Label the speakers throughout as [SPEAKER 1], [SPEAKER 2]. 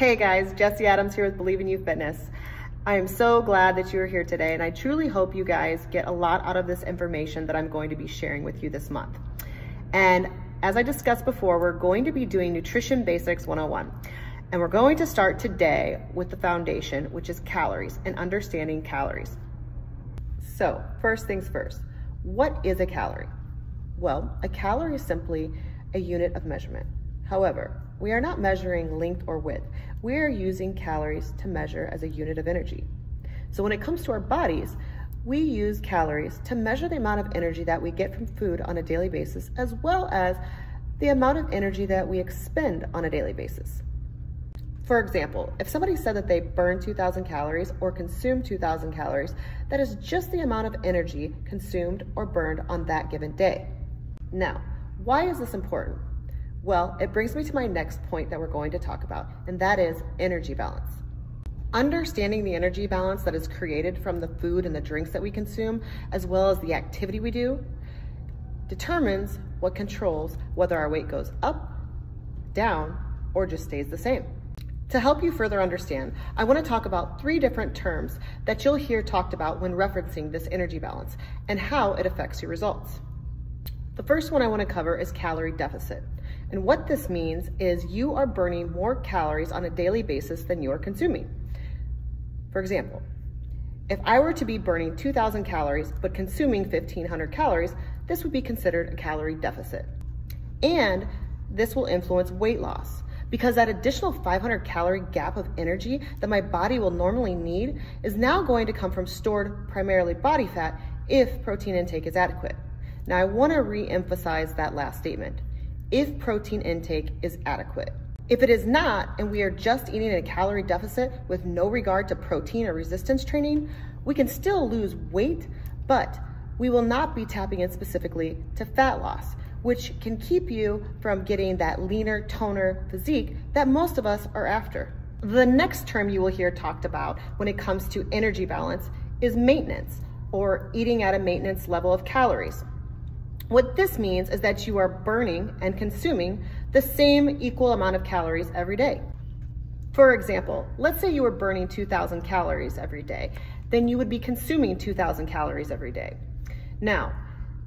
[SPEAKER 1] Hey guys, Jessie Adams here with Believe in You Fitness. I am so glad that you're here today, and I truly hope you guys get a lot out of this information that I'm going to be sharing with you this month. And as I discussed before, we're going to be doing Nutrition Basics 101. And we're going to start today with the foundation, which is calories and understanding calories. So first things first, what is a calorie? Well, a calorie is simply a unit of measurement. However, we are not measuring length or width. We are using calories to measure as a unit of energy. So when it comes to our bodies, we use calories to measure the amount of energy that we get from food on a daily basis, as well as the amount of energy that we expend on a daily basis. For example, if somebody said that they burn 2,000 calories or consume 2,000 calories, that is just the amount of energy consumed or burned on that given day. Now, why is this important? Well, it brings me to my next point that we're going to talk about, and that is energy balance. Understanding the energy balance that is created from the food and the drinks that we consume, as well as the activity we do, determines what controls whether our weight goes up, down, or just stays the same. To help you further understand, I want to talk about 3 different terms that you'll hear talked about when referencing this energy balance and how it affects your results. The first one I want to cover is calorie deficit. And what this means is you are burning more calories on a daily basis than you are consuming. For example, if I were to be burning 2,000 calories but consuming 1,500 calories, this would be considered a calorie deficit. And this will influence weight loss because that additional 500 calorie gap of energy that my body will normally need is now going to come from stored primarily body fat if protein intake is adequate. Now I want to re-emphasize that last statement. If protein intake is adequate. If it is not, and we are just eating in a calorie deficit with no regard to protein or resistance training, we can still lose weight, but we will not be tapping in specifically to fat loss, which can keep you from getting that leaner, toner physique that most of us are after. The next term you will hear talked about when it comes to energy balance is maintenance, or eating at a maintenance level of calories. What this means is that you are burning and consuming the same equal amount of calories every day. For example, let's say you were burning 2,000 calories every day, then you would be consuming 2,000 calories every day. Now,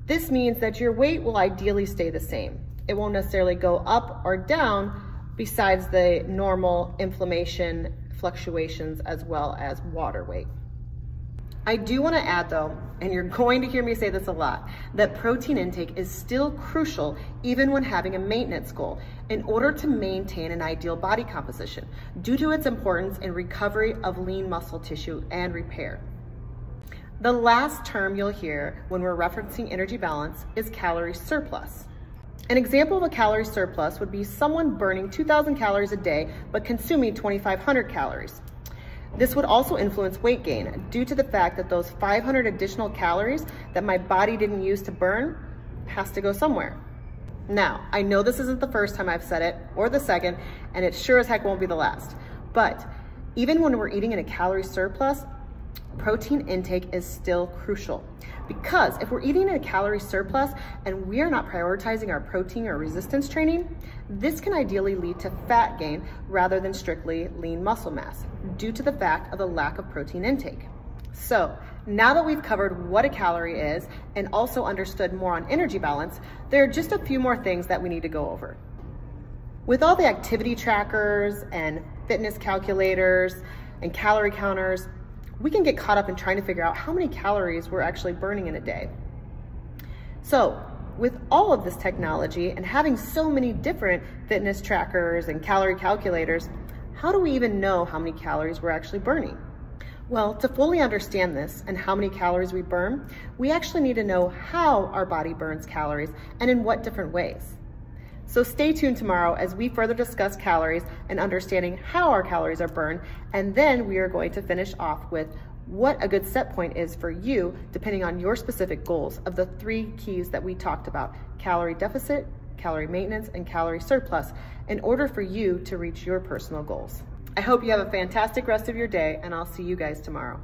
[SPEAKER 1] this means that your weight will ideally stay the same. It won't necessarily go up or down besides the normal inflammation fluctuations as well as water weight. I do want to add though, and you're going to hear me say this a lot, that protein intake is still crucial even when having a maintenance goal in order to maintain an ideal body composition due to its importance in recovery of lean muscle tissue and repair. The last term you'll hear when we're referencing energy balance is calorie surplus. An example of a calorie surplus would be someone burning 2,000 calories a day but consuming 2,500 calories. This would also influence weight gain due to the fact that those 500 additional calories that my body didn't use to burn has to go somewhere. Now, I know this isn't the first time I've said it or the second, and it sure as heck won't be the last. But even when we're eating in a calorie surplus, protein intake is still crucial. Because if we're eating in a calorie surplus and we are not prioritizing our protein or resistance training, this can ideally lead to fat gain rather than strictly lean muscle mass due to the fact of the lack of protein intake. So now that we've covered what a calorie is and also understood more on energy balance, there are just a few more things that we need to go over. With all the activity trackers and fitness calculators and calorie counters, we can get caught up in trying to figure out how many calories we're actually burning in a day. So with all of this technology and having so many different fitness trackers and calorie calculators, how do we even know how many calories we're actually burning? Well, to fully understand this and how many calories we burn, we actually need to know how our body burns calories and in what different ways. So stay tuned tomorrow as we further discuss calories and understanding how our calories are burned, and then we are going to finish off with what a good set point is for you depending on your specific goals of the 3 keys that we talked about: calorie deficit, calorie maintenance, and calorie surplus, in order for you to reach your personal goals. I hope you have a fantastic rest of your day, and I'll see you guys tomorrow.